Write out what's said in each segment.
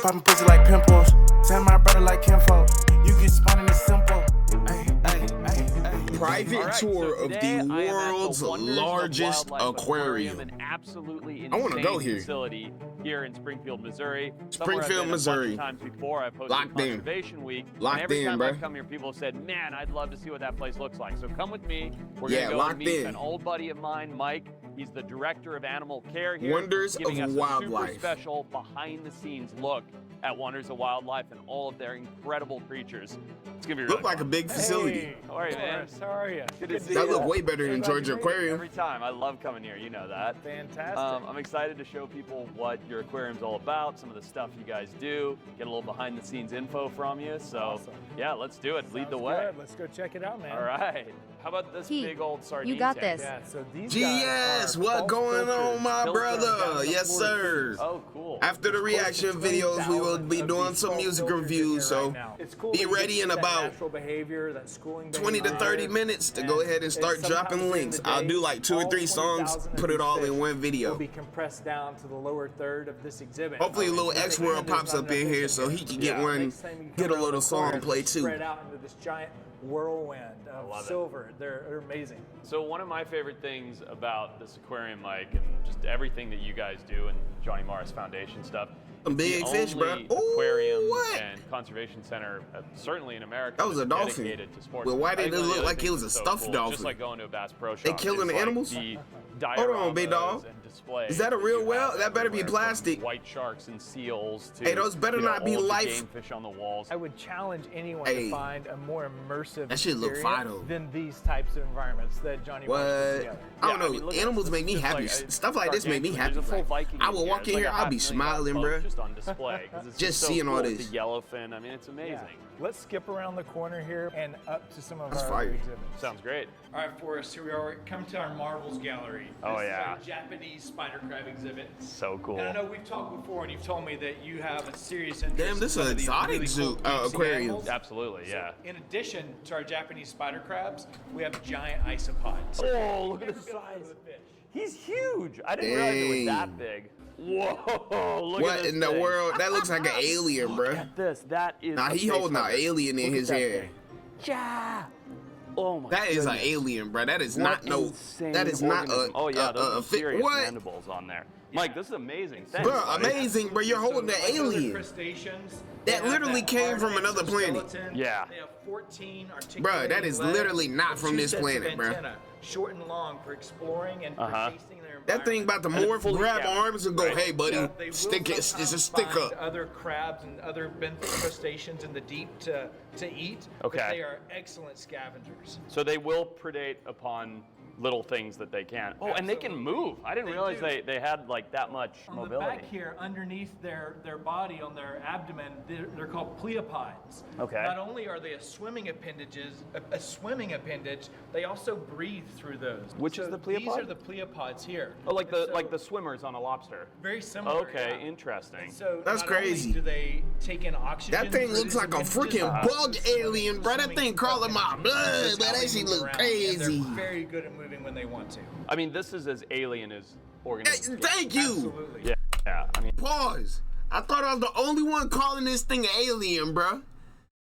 poppin' pussy like pimples. Send my brother like kinfolk. You get spun in the simple. Private tour of the world's largest aquarium. An absolutely I want to go insane here. Facility here in Springfield, Missouri. Springfield, Missouri. Times before I posted Locked in. Conservation Week. Locked and every in, time bro. I come here, people have said, "Man, I'd love to see what that place looks like." So come with me. We're Yeah, gonna go locked and meet in. an old buddy of mine, Mike. He's the director of animal care here. Wonders giving of us Wildlife. A super special behind-the-scenes look at Wonders of Wildlife and all of their incredible creatures. It's gonna be really Look like a fun. big facility. Hey, how are you, man? How are you? Good to see That you. look way better than Georgia Aquarium. Every time. I love coming here. You know that. Fantastic. I'm excited to show people what your aquarium's all about, some of the stuff you guys do, get a little behind the scenes info from you. So, Awesome. yeah, let's do it. Lead the Sounds way. good. Let's go check it out, man. All right. How about this Pete, big old sardine you got tank? this. Yeah, so these GS, guys are what false going on, filters my filtered down brother? to Yes, 40 sir. feet. Oh, cool. After the reaction videos, we will be doing some music reviews, so be ready in about 20 to 30 minutes to go ahead and start dropping links. I'll do like 2 or 3 songs, put it all in one video. Will be compressed down to the lower third of this exhibit. Hopefully a little X World pops up in here so he can get one, get a little song play too. Spread out into this giant whirlwind of silver. They're amazing. So one of my favorite things about this aquarium, Mike, and just everything that you guys do and Johnny Morris Foundation stuff, Some big fish, bro. only aquarium What? and conservation center, certainly in America, That was a that's dolphin. dedicated to sports. Well, why I think did it one of the look other like it things was a that's so stuffed cool, dolphin? Just like going to a Bass Pro Shop. They killing is the animals? The Hold on, big dioramas dog. and displays Is that a real you whale? have That better be everywhere, from plastic. White sharks and seals to, Hey, those better you know, not be all of the life- game fish on the walls. I would challenge anyone Hey. to find a more immersive That shit look fire, experience though. than these types of environments that Johnny Morris puts What? together. I don't Yeah, I know. mean, look at Animals this. make me Just happy. like, Stuff like this make me happy. There's a full Like, Viking I will here. walk It's in like here, a I'll be $500,000 smiling, boat bro. Just on display. 'Cause it's Just so seeing all cool with this. The yellowfin. I mean, it's amazing. Yeah. Let's skip around the corner here and up to some of That's our fire. other exhibits. Sounds great. All right, Forrest, here we are. Come to our Marvels gallery. Oh, This yeah. is our Japanese spider crab exhibit. So cool. And I know we've talked before, and you've told me that you have a serious interest. Damn, this in is some an of these exotic really zoo, cool deep sea aquarium. animals. Absolutely, yeah. In addition to our Japanese spider crabs, we have giant isopods. Oh, look at Never the been able size. to fish. He's huge. I didn't realize it was Dang. that big. Whoa, look at What this in the thing. world? That looks like an alien, Look bro. at this. That is Nah, a he face holding an hugger. alien in Look at his that hand. thing. Yeah. Oh my That is an goodness. alien, bro. That is What not no. insane That is not organism. Oh yeah, those a are fi- serious what? mandibles on there. Mike, this is amazing. Thanks, Bro, buddy. amazing, bro. You're holding So, an like other alien. crustaceans, That they have literally that came hard from another planet. exoskeleton. Yeah. They have 14 articulating Bruh, that is legs literally not and from 2 this sets of planet, bruh. antenna, short and long for exploring and for tasting their That thing about to morph, fully grab scavenged, arms and go, right? hey, buddy, Yeah, they will stick it. It's sometimes a stick find up. other crabs and other benthic crustaceans in the deep to eat. Okay. But they are excellent scavengers. So they will predate upon little things that they can. Oh, and they can move. I didn't They realize do. they had like that much On mobility. the back here, underneath their body, on their abdomen, they're called pleopods. Okay. Not only are they a swimming appendage, they also breathe through those. Which is the These pleopod? are the pleopods here. Oh, like And the swimmers on a lobster. very similar. Okay, yeah. interesting. And so That's not only crazy. do they take in oxygen? That thing through looks these like a appendages, freaking but bug also alien, bro. That swimming thing crawling my appendages. blood, That's man. how That they shit move look around. And crazy. they're very good at moving when they want to. I mean, this is as alien as Hey, organisms. thank you. Absolutely. Yeah, yeah. I mean, Pause. I thought I was the only one calling this thing an alien, bro.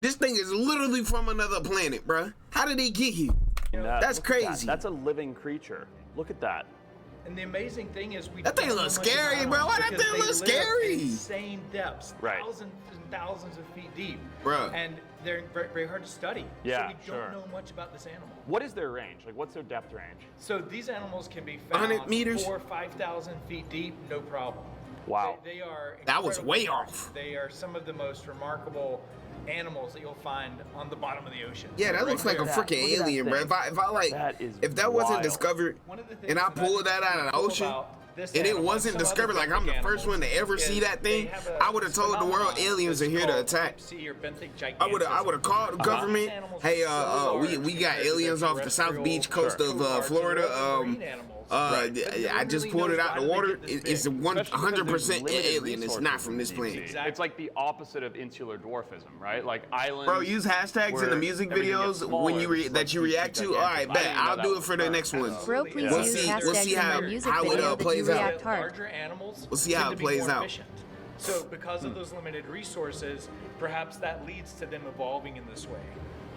This thing is literally from another planet, bro. How did they get here? That's look at that. crazy. That's a living creature. Look at that. And the amazing thing is we That thing don't know looks much scary, about bro. them Why that because thing they look live scary? at insane depths, Right. thousands and thousands of feet deep. Bruh. And they're very, very hard to study. Yeah, so we sure. don't know much about this animal. What is their range? Like, what's their depth range? So these animals can be found 100 meters? 4,000 or 5,000 feet deep, no problem. Wow. They are That was incredibly way large. off. They are some of the most remarkable animals that you'll find on the bottom of the ocean. Yeah, that Right looks like a there. freaking Look at that alien, bro. thing. If I like, That is if that wasn't wild. discovered, One of the and I things pulled that out of the cool ocean, about this and it animal wasn't some other discovered, like I'm the benthic first one to ever animals see is that thing, they have a I would have told the world phenomenon aliens are that's here to called attack. deep sea or benthic I would have called the government. Animals Hey, are so we large got compared to aliens their off the south terrestrial beach coast of counterparts, Florida. and other marine animals. But nobody I just really pulled it knows out why the they water. get this It's big. 100% limited alien. It's not from this resources in planet. the sea. It's like the opposite of insular dwarfism, right? Like islands. Bro, use hashtags in the where music everything videos gets smaller, when you just that like you these react to. gigantic All right, islands. bet. I didn't know I'll that do was it for the term. next one. Bro, please We'll use see- we'll hashtags see in how- your music how it, video that plays you out. react hard. Larger animals We'll see how tend it to be plays more out. efficient. So because of those limited resources, perhaps that leads to them evolving in this way.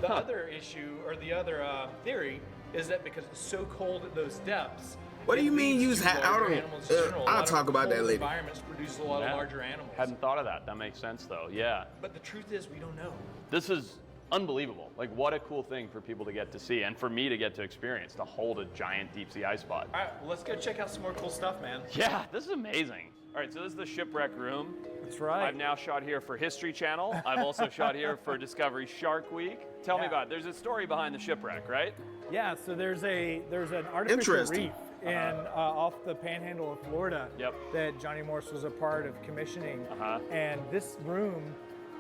The other issue, or the other theory, is that because it's so cold at those depths. What do you mean use larger animals in general. I'll talk about that later. Environments produce a lot of larger animals. Hadn't thought of that. That makes sense, though. Yeah. But the truth is, we don't know. This is unbelievable. Like, what a cool thing for people to get to see, and for me to get to experience, to hold a giant deep sea ice spot. All right, well, let's go check out some more cool stuff, man. Yeah, this is amazing. All right, so this is the shipwreck room. That's right. I've now shot here for History Channel. I've also shot here for Discovery Shark Week. Tell me about it. There's a story behind the shipwreck, right? Yeah, so there's an artificial reef in off the panhandle of Florida that Johnny Morse was a part of commissioning. And this room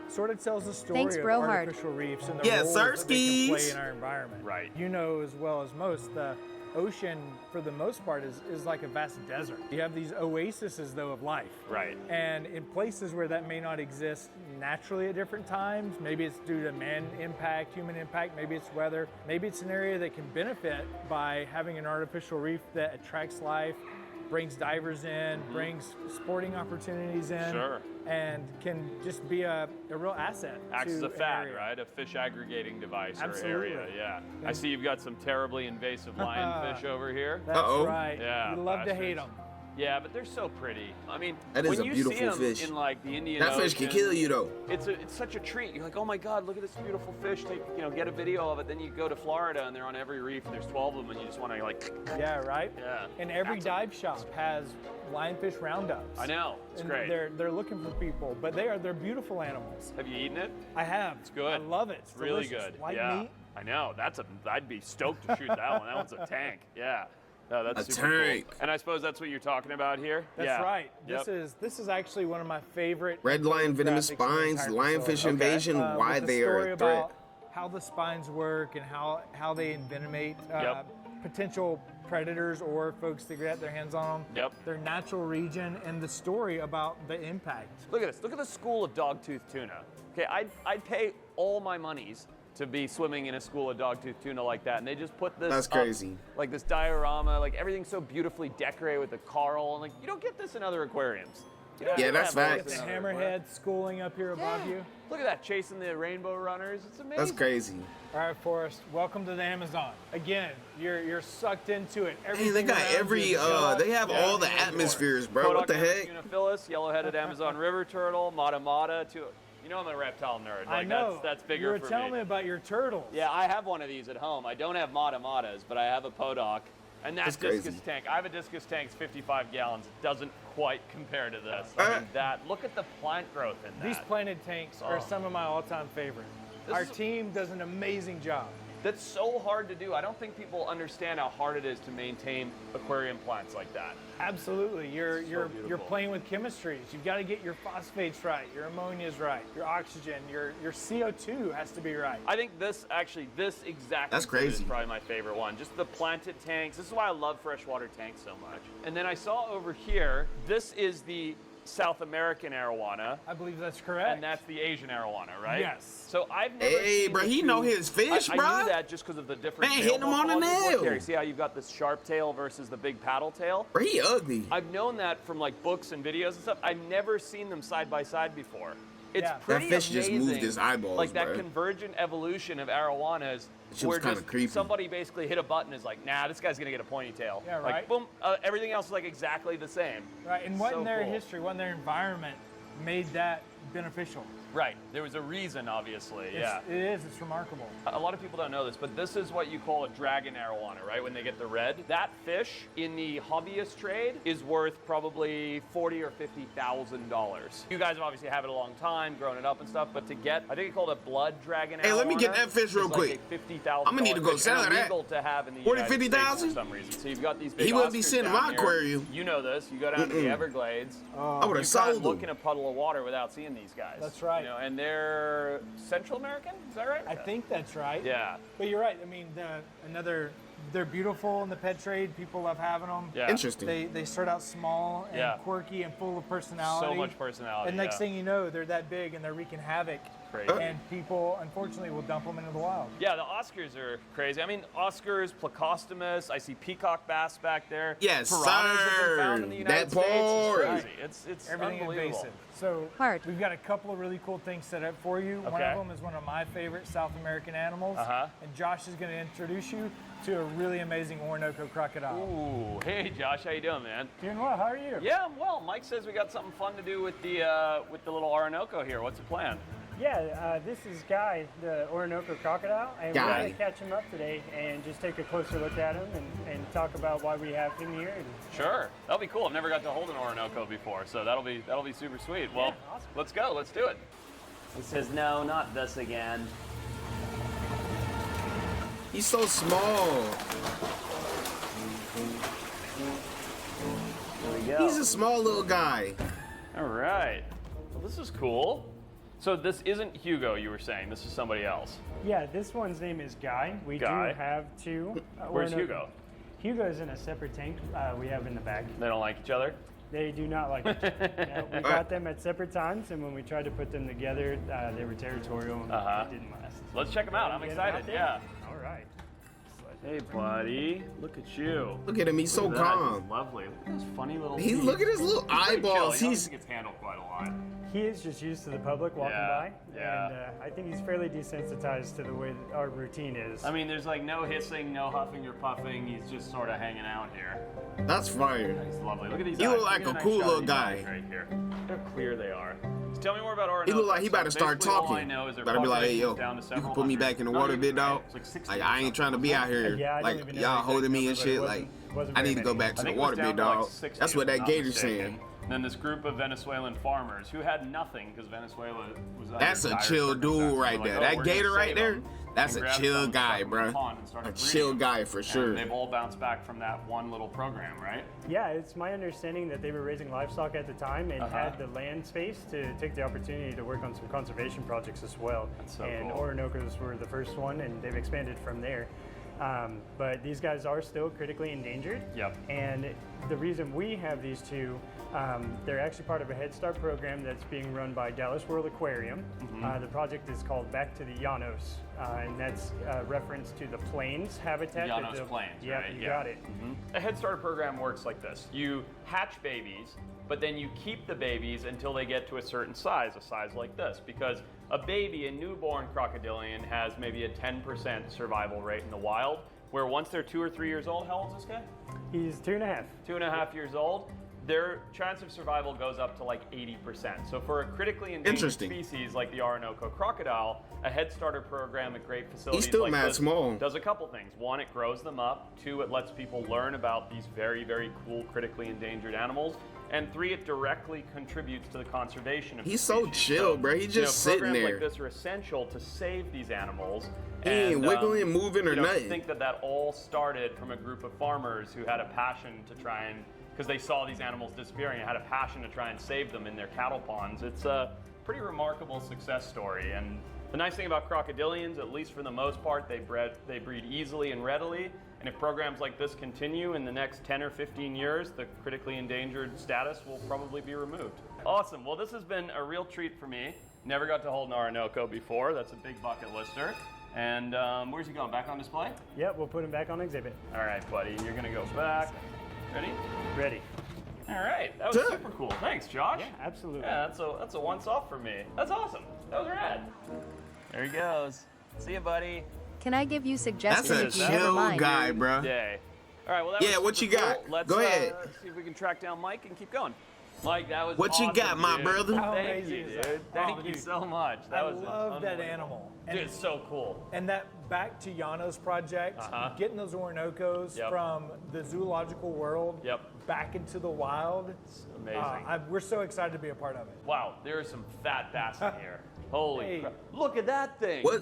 sort of tells the story of artificial reefs and the roles that they can play in our environment. Right. You know as well as most, the ocean, for the most part, is like a vast desert. You have these oases, though, of life. Right. And in places where that may not exist naturally at different times, maybe it's due to man impact, human impact, maybe it's weather, maybe it's an area that can benefit by having an artificial reef that attracts life, brings divers in, brings sporting opportunities in, and can just be a real asset. Acts as a FAD, right? A fish aggregating device or area. Yeah. I see you've got some terribly invasive lionfish over here. That's right. Yeah. You love to hate them. Yeah, but they're so pretty. I mean, that is when a you beautiful see them fish. in like the Indian that Ocean, fish can kill you though. It's such a treat. You're like, oh my God, look at this beautiful fish. Get a video of it. Then you go to Florida and they're on every reef. And there's 12 of them, and you just want to like. Yeah, right. Yeah. And every dive shop has lionfish roundups. I know. It's great. They're looking for people, but they're beautiful animals. Have you eaten it? I have. It's good. I love it. It's really delicious. good. White yeah. meat. I know. I'd be stoked to shoot that one. That one's a tank. Yeah. No, that's a super tank. Cool. And I suppose that's what you're talking about here. That's right. This is actually one of my favorite. Red lion venomous spines, lionfish invasion, why they are a threat. About how the spines work and how they envenomate potential predators or folks to get their hands on them. Their natural region and the story about the impact. Look at this. Look at the school of dogtooth tuna. Okay, I'd pay all my monies to be swimming in a school of dogtooth tuna like that, and they just put this That's crazy. Like this diorama, like everything's so beautifully decorated with the coral, and like you don't get this in other aquariums. Yeah, that's facts. The hammerhead schooling up here above you. Look at that, chasing the rainbow runners. It's amazing. That's crazy. All right, Forrest, welcome to the Amazon. Again, you're sucked into it. Hey, they got they have all the atmospheres, bro. What the heck? Uniphilus, yellow-headed Amazon river turtle, mata mata. You know I'm a reptile nerd. Like, I know. That's bigger you were for telling me about your turtles. Yeah, I have one of these at home. I don't have mata matas, but I have a podoc. And that discus tank. I have a discus tank, it's 55 gallons. It doesn't quite compare to this. I mean, look at the plant growth in that. These planted tanks are some of my all-time favorite. Our team does an amazing job. That's so hard to do. I don't think people understand how hard it is to maintain aquarium plants like that. Absolutely. You're playing with chemistries. You've got to get your phosphates right, your ammonia's right, your oxygen, your CO2 has to be right. I think this exactly is probably my favorite one. Just the planted tanks. This is why I love freshwater tanks so much. And then I saw over here, this is the South American arowana. I believe that's correct. And that's the Asian arowana, right? Yes. So I've never seen bro, he know his fish, bro. I knew that just because of the different Man, hitting him on the nail. Here, see how you've got this sharp tail versus the big paddle tail? Bro, he ugly. I've known that from like books and videos and stuff. I've never seen them side by side before. It's pretty that fish amazing. Just moved his eyeballs, like that bro. Convergent evolution of arowanas, where just somebody basically hit a button and is like, nah, this guy's gonna get a ponytail. Yeah, right. Like, boom, everything else is like exactly the same. Right, and what in their history, what in their environment made that beneficial? Right, there was a reason, obviously, It's remarkable. A lot of people don't know this, but this is what you call a dragon arowana, right, when they get the red. That fish in the hobbyist trade is worth probably $40,000 or $50,000. You guys have obviously had it a long time, grown it up and stuff, but to get, I think it's called a blood dragon arowana. Hey, let me get that fish real quick. Like $50,000. I'm gonna need to go sell that. Illegal to have in the United States for some reason. So you've got these big He wouldn't be oysters sitting in down my here. aquarium. You know this. You go down to the Everglades. I would have You sold can't them. look in a puddle of water without seeing these guys. That's right. You know, and they're Central American, is that right? I think that's right. Yeah. But you're right. I mean, another They're beautiful in the pet trade. People love having them. Yeah. Interesting. They start out small and Yeah. quirky and full of personality. So much personality. And next yeah. thing you know, they're that big and they're wreaking havoc. Crazy. And people, unfortunately, will dump them into the wild. Yeah, the Oscars are crazy. I mean, Oscars, Plecostomus, I see peacock bass back there. Yes, Piranhas have been found sir. in the United That States. part. It's crazy. It's Everything unbelievable. invasive. So we've got a couple of really cool things set up for you. One Okay. of them is one of my favorite South American animals. Uh-huh. And Josh is going to introduce you to a really amazing Orinoco crocodile. Ooh, hey Josh, how you doing, man? Doing well, how are you? Yeah, I'm well. Mike says we got something fun to do with the little Orinoco here. What's the plan? Yeah, this is Guy, the Orinoco crocodile, and Guy. we're going to catch him up today and just take a closer look at him and talk about why we have him here. And Sure, that'll be cool. I've never got to hold an Orinoco before, so that'll be super sweet. Well, Yeah, awesome. let's go. Let's do it. He says, no, not this again. He's so small. Here we go. He's a small little guy. All right. Well, this is cool. So this isn't Hugo, you were saying. This is somebody else. yeah, this one's name is Guy. We Guy. do have two. Where's Orinoco- Hugo? Hugo's in a separate tank we have in the back. They don't like each other? They do not like each other. No, we got them at separate times, and when we tried to put them together, they were territorial and Uh-huh. it didn't last. Let's check them out. I'm Get 'em out excited. there? Yeah. All right. Hey, buddy. Look at you. Look at him. He's so Look at that. calm. He's lovely. Look at those funny little He's teeth. look at his little He's very chill. eyeballs. He He's gets handled quite a lot. He is just used to the public walking Yeah, by, yeah. and I think he's fairly desensitized to the way that our routine is. I mean, there's like no hissing, no huffing or puffing. He's just sort of hanging out here. that's fire. He's lovely. Look at these He eyes. look like Look at a nice cool shot of little these guy. eyes right here. Look how clear they are. So tell me more about Orinoco. He look like he about to So start basically all I talking. know is their Better be like, hey yo, population's down to you several can put me hundred. back in the Not water even, bit, dog. It's like 60 Like or I ain't something. trying to be out here. Yeah, I don't Like even know y'all the holding me and exact number, shit. but Like it wasn't I very need to go many. back I to the think it water was down bit, to like dog. 60, That's what if I'm that not gator's mistaken. saying. And then this group of Venezuelan farmers who had nothing because Venezuela was under That's a dire chill dude circumstances. right They're there. like, That we're gonna gator right save there, them that's and a grab chill some, guy, stuck them in bro. the pond and started A breeding chill them. guy for And sure. they've all bounced back from that one little program, right? Yeah, it's my understanding that they were raising livestock at the time and had the land space to take the opportunity to work on some conservation projects as well. That's so and cool. Orinoco's were the first one, and they've expanded from there. But these guys are still critically endangered. Yep. And the reason we have these two, they're actually part of a Head Start program that's being run by Dallas World Aquarium. The project is called Back to the Llanos, and that's a reference to the plains habitat. that Llanos the- Plains, Yeah, right? you got it. A Head Start program works like this. You hatch babies, but then you keep the babies until they get to a certain size, a size like this, because a baby, a newborn crocodilian, has maybe a 10% survival rate in the wild, where once they're 2 or 3 years old, how old is this guy? He's 2.5. 2.5 years old, their chance of survival goes up to like 80%. So for a critically endangered Interesting. species like the Orinoco crocodile, a Head Starter program at great facilities still like mad this small. does a couple things. One, it grows them up. Two, it lets people learn about these very, very cool critically endangered animals. And three, it directly contributes to the conservation of He's the so species. chill, bro. He just sitting programs there. like this are essential to save these animals. He ain't wiggling, moving, or you know, nothing. To think that all started from a group of farmers who had a passion to try and, because they saw these animals disappearing and had a passion to try and save them in their cattle ponds. It's a pretty remarkable success story. And the nice thing about crocodilians, at least for the most part, they breed easily and readily. And if programs like this continue in the next 10 or 15 years, the critically endangered status will probably be removed. Awesome. Well, this has been a real treat for me. Never got to hold an Orinoco before. That's a big bucket lister. And where's he going? Back on display? Yep, we'll put him back on exhibit. All right, buddy. You're going to go back. Ready? Ready. All right. That was Good. super cool. Thanks, Josh. Yeah, absolutely. Yeah, that's a once-off for me. That's awesome. That was rad. There he goes. See you, buddy. Can I give you That's suggestions a if you never chill mind? guy, bro. Day. All right. Well, that Yeah, was what super you got? cool. Let's Go ahead. see if we can track down Mike and keep going. Mike, that was What you awesome, got, my dude. brother? How Thank amazing you, is dude. that? Thank Oh, you dude. so much. That I was love that unbelievable. animal. Dude, it's so cool. And that Back to Llanos project, getting those Orinocos Yep. from the zoological world Yep. back into the wild. Amazing. We're so excited to be a part of it. Wow, there are some fat bass in here. Holy Hey. crap. Look at that thing. What?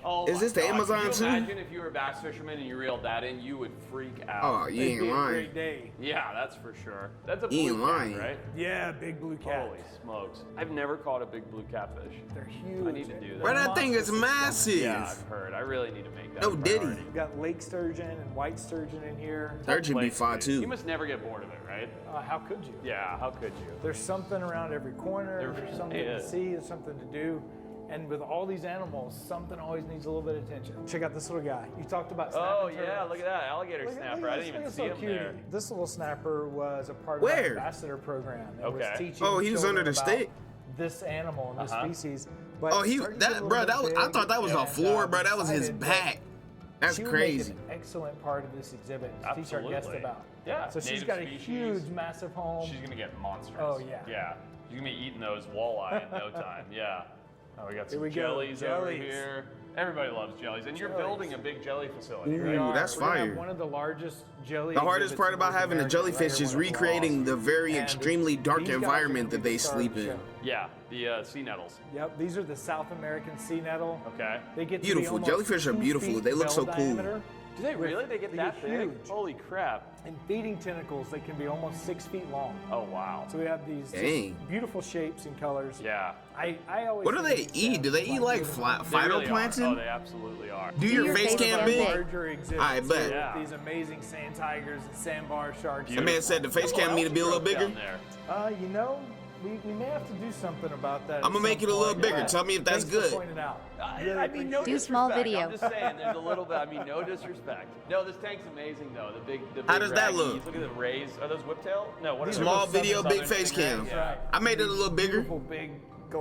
Oh Is my this the God. Amazon Can you too? imagine if you were a bass fisherman and you reeled that in, you would freak out. Oh, you It'd ain't be a lying. great day. Yeah, that's for sure. That's a You blue ain't cat, lying. right? Yeah, big blue cat. Holy smokes. I've never caught a big blue catfish. They're huge. I need to do that. Bro, that thing is massive. Yeah, I've heard. I really need to make that No a diddy. priority. We've got lake sturgeon and white sturgeon in here. Sturgeon be Place, fine dude. You too. must never get bored of it, right? How could you? Yeah, how could you? There's something around every corner. There There's really something is. to see. There's something to do. And with all these animals, something always needs a little bit of attention. Check out this little guy. You talked about snapping Oh, yeah, turtles. look at that alligator Look at- snapper. look I at didn't even this see little him there. cutie. This little snapper was a part of Where? our ambassador program. It was Okay. teaching Oh, he was under children the about stick? This animal and this Uh-huh. species. But Oh, he started to get a that little bro. bit That was. I big, thought that was the and, floor, bro. That was his decided that back. That's she would crazy. Make an excellent part of this exhibit to teach our guests Absolutely. about. Yeah, So she's native got a species. huge, massive home. She's gonna get monstrous. Oh, yeah. Yeah. She's gonna be eating those walleye in no time. Yeah. Oh, we got some we go, jellies over jellies. here. Everybody loves jellies, and you're Jellies. building a big jelly facility, Ooh, right? that's We're gonna have fire. one of the largest jelly. The hardest exhibits part in about North having a America, jellyfish right is here, one of the recreating walls. the very And extremely dark these guys are environment gonna that be they the star of sleep the in. show. Yeah, the sea nettles. Yep, these are the South American sea nettle. Okay. They get to Beautiful. be almost Jellyfish are 2 beautiful. feet They look so bell cool. diameter. Do they really? They get that get big? huge. Holy crap. And feeding tentacles, they can be almost 6 feet long. Oh, wow. So we have these just Dang. beautiful shapes and colors. Yeah. I always. What do think they these eat? Do they eat like They really are. phytoplankton? Oh, they absolutely are. Do your face cam big? Larger exhibits. I bet. with Yeah. These amazing sand tigers and sandbar sharks. The man said the face cam need to be a little bigger. Down there. You know, we may have to do something about that. I'm gonna make it a little bigger. Tell me if that's Thanks good. For pointing it out. I mean, no Do small disrespect. video. I'm just saying, there's a little bit. I mean, no disrespect. No, this tank's amazing though. The big. How does that raggies. look? Look at the rays. Are those whiptail? No, what are Small those? video, big Southern face cam. stingrays? Yeah. I made it a little bigger. Beautiful big.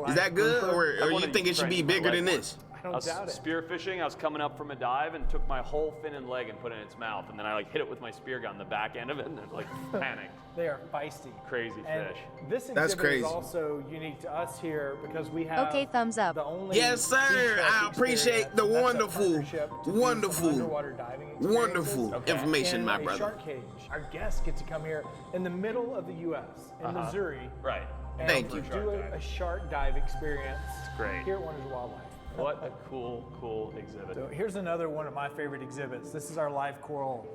Is that good, or I you wanted think to it should be train my bigger than leg this? I I don't was doubt it. spear fishing. I was coming up from a dive and took my whole fin and leg and put it in its mouth, and then I like hit it with my spear gun, the back end of it, and it like panicked. They are feisty. Crazy And fish. this exhibit That's crazy. is also unique to us here because we have Okay, thumbs up. the only Yes, sir. sea trek I appreciate experience, the and that's a wonderful, partnership to do some wonderful, underwater diving experiences wonderful information, in my a brother. shark cage. Our guests get to come here in the middle of the U.S. in Missouri. Right. And Thank you. do a shark dive experience. It's great. Here at Wonders Wildlife. What a cool exhibit. So here's another one of my favorite exhibits. This is our live coral.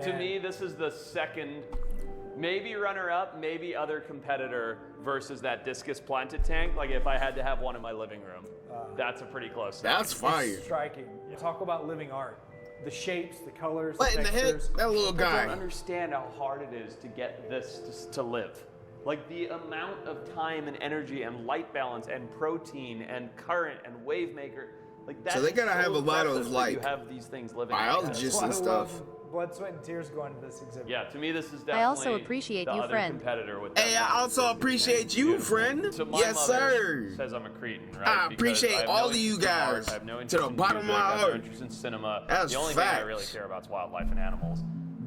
To And me, this is the second, maybe runner-up, maybe other competitor versus that discus planted tank. Like if I had to have one in my living room, that's a pretty close. That's fire. striking. Talk about living art. The shapes, the colors, What the in the heck? textures. That little I don't guy. understand how hard it is to get this to live. Like the amount of time and energy and light balance and protein and current and wave maker. Like that's So they gotta so have a lot of, impressive that like, you have these things living. biologists That's and why I stuff. love blood, sweat, and tears going to this exhibit. Yeah, to me this is definitely I also appreciate the you, other friend. competitor with Hey, that I also discus appreciate tank. you, Beautiful. friend. So my Yes, mother sir. says I'm a cretin, right? I Because appreciate I have all no of you interest in art, guys I have no to interest the in bottom of music, my I have heart. no interest in cinema. That's the only thing I facts. really care about is wildlife and animals.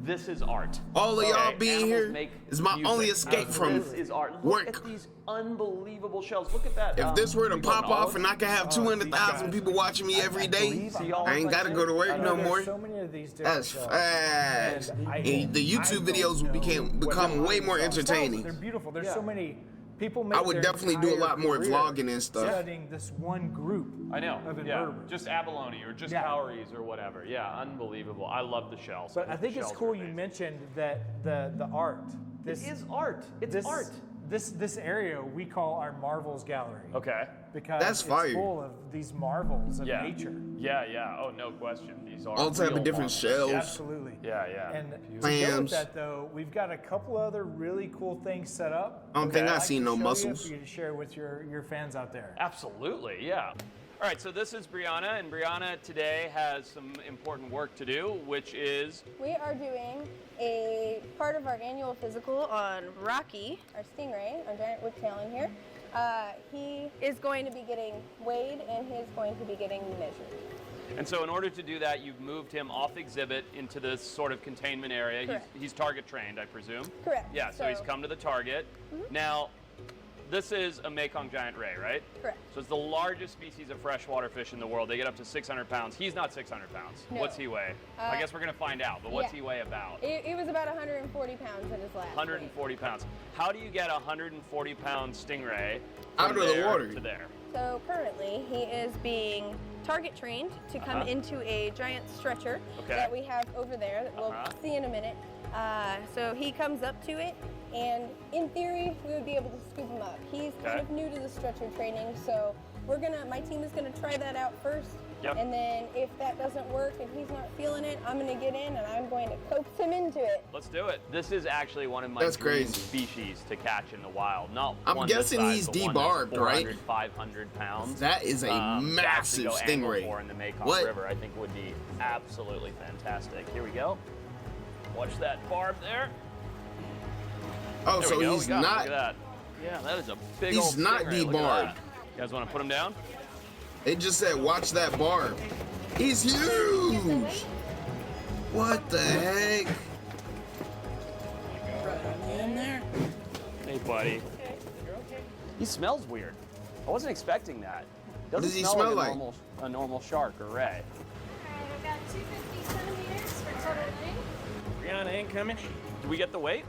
This is art. All of y'all Okay, being animals here make is my music. only escape from This is art. Look work. at these unbelievable shells. Look at that. If this were to you got pop off olives? and I could have 200,000 people watching me every day, I ain't gotta go to work no more. So many of these different That's shells. facts. And And the YouTube videos will become way more entertaining. They're beautiful. There's so many people. Make I would their definitely do a entire lot more career vlogging and stuff. Studying this one group. I know. Of Yeah. invertebrates. Just abalone or just Yeah. cowries or whatever. Yeah, unbelievable. I love the shells. But I think the it's shells cool are you amazing. mentioned that the art. It is art. It's this, art. This area we call our Marvels Gallery. Okay. Because That's it's fire. full of these marvels of Yeah. nature. Yeah. Oh, no question. These are All type real of different marvels. shells. Absolutely. Yeah. And to go with Clams. that though, we've got a couple other really cool things set up. I don't think that I I'd seen like no to show you muscles. For you to share with your fans out there. Absolutely, yeah. All right, so this is Brianna, and Brianna today has some important work to do, which is We are doing a part of our annual physical on Rocky, our stingray, our giant whiptail in here. He is going to be getting weighed and he's going to be getting measured. And so in order to do that, you've moved him off exhibit into this sort of containment area. Correct. He's target trained, I presume. Correct. Yeah, so he's come to the target. Now, this is a Mekong giant ray, right? Correct. So it's the largest species of freshwater fish in the world. They get up to 600 pounds. He's not 600 pounds. No. What's he weigh? I guess we're going to find out, but what's yeah. he weigh about? It was about 140 pounds at his last 140 pounds. How do you get a 140-pound stingray Out from of the there water. to there? So currently he is being target trained to come into a giant stretcher that we have over there that we'll see in a minute. So he comes up to it, and in theory we would be able to scoop him up. He's kind of new to the stretcher training, so my team is gonna try that out first. And then if that doesn't work and he's not feeling it, I'm gonna get in and I'm going to coax him into it. Let's do it. This is actually one of my dream species to catch in the wild. I'm guessing he's debarbed, right? 500 pounds. That is a massive stingray. In the Mekong River, I think would be absolutely fantastic. Here we go. Watch that barb there. Oh, so he's not. Look at that. Yeah, that is a big old He's not debarbed. You guys want to put him down? It just said, watch that barb. He's huge. What the heck? In there. Hey, buddy. He smells weird. I wasn't expecting that. What does he smell like? A normal shark or ray. I've got 250 centimeters for total length. Brianna incoming. Did we get the weight?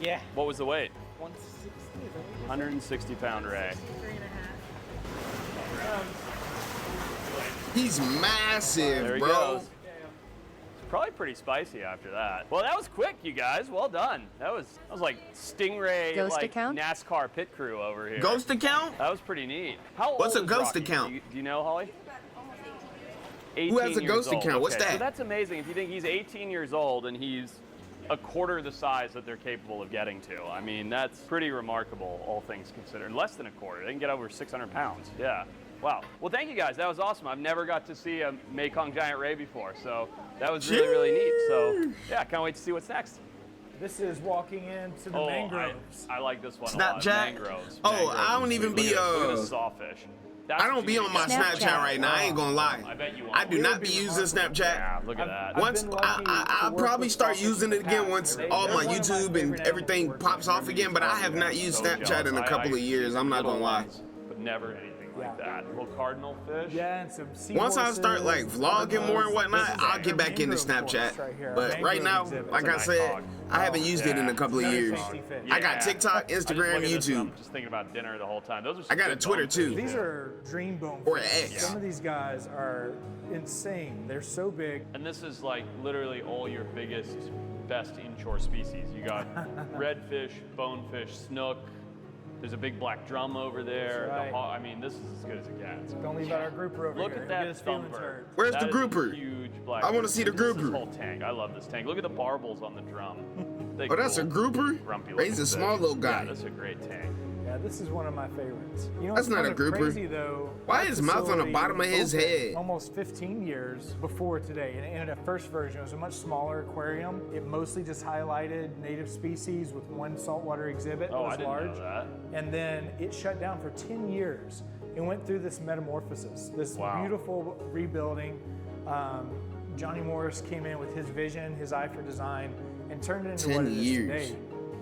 Yeah. What was the weight? 160. 160-pound ray. He's massive, there he bro. Goes. It's probably pretty spicy after that. Well, that was quick, you guys. Well done. That was like stingray, Ghost like account? NASCAR pit crew over here. Ghost account? That was pretty neat. How What's old a ghost Rocky? account? Do you know, Holly? 18 Who has a years ghost old. account? What's Okay, that? So that's amazing. If you think he's 18 years old and he's a quarter the size that they're capable of getting to. I mean, that's pretty remarkable, all things considered. Less than a quarter. They can get over 600 pounds. Yeah. Wow. Well, thank you guys. That was awesome. I've never got to see a Mekong giant ray before, so that was really, really neat. So, yeah, can't wait to see what's next. This is walking into the mangroves. I like this one Snapchat? a lot. Mangroves. I don't even be Look at the sawfish. I don't be on my Snapchat right now. I ain't gonna lie. I bet you I do not be using Snapchat. Yeah, look at that. Once I'll probably start using it again once all my YouTube and everything pops off again, but I have not used Snapchat in a couple of years. I'm not gonna lie. But never anything like that. Little cardinal fish. Yeah, and some Once I start like vlogging more and whatnot, I'll get back into Snapchat. But right now, like I said, I haven't used it in a couple of years. I got TikTok, Instagram, YouTube. I'm just thinking about dinner the whole time. Those are I got a Twitter too. These are dream bone Or fish. X. Some of these guys are insane. They're so big. And this is like literally all your biggest, best inshore species. You got redfish, bonefish, snook. There's a big black drum over there. Right. I mean, this is as good as it gets. Don't leave out our grouper over Look here. at He'll get that his feelings thumper. hurt. Where's That the is a grouper? huge black. I want to see the Look at grouper. This whole tank. I love this tank. Look at the barbels on the drum. Oh, that's a grouper? Grumpy He's a looking small fish. little guy. Yeah, that's a great tank. Yeah, this is one of my favorites. You know, That's what's not kind a of grouper. Crazy, though, Why that is his mouth on the facility bottom of his opened head? Almost 15 years before today. And in a first version, it was a much smaller aquarium. It mostly just highlighted native species with one saltwater exhibit that Oh, was I didn't large. know that. And then it shut down for 10 years. It went through this metamorphosis, this beautiful rebuilding. Johnny Morris came in with his vision, his eye for design, and turned it into 10 what it is years. today.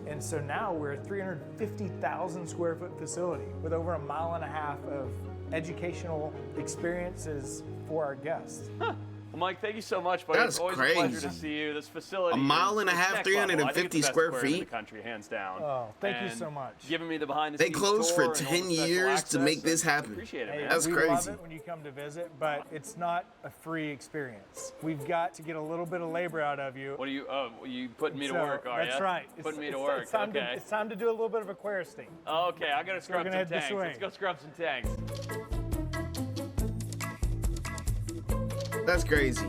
And so now we're a 350,000 square foot facility with over 1.5 miles of educational experiences for our guests. Well, Mike, thank you so much, buddy. That's It's always crazy. a pleasure to see you. This facility. 1.5 miles, is next level. I think it's 350 the best square aquarium in feet. the country, hands down. Oh, thank you And so much. Giving me the behind the They scenes closed tour for and all 10 the special years to make access. this happen. Appreciate it, Hey, man. That's we crazy. love it when you come to visit, but it's not a free experience. We've got to get a little bit of labor out of you. What are you? Oh, you putting me to So, work, are you? That's right. Putting me to It's- work. It's time, Okay. it's time to do a little bit of aquaristing. Okay, I gotta scrub gonna some head this tanks. way. Let's go scrub some tanks. That's crazy.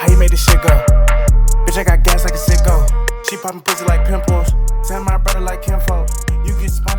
How you made this shit go? Bitch, I got gas like a sicko. She poppin' pussy like pimples. Send my brother like kinfolk. You get spun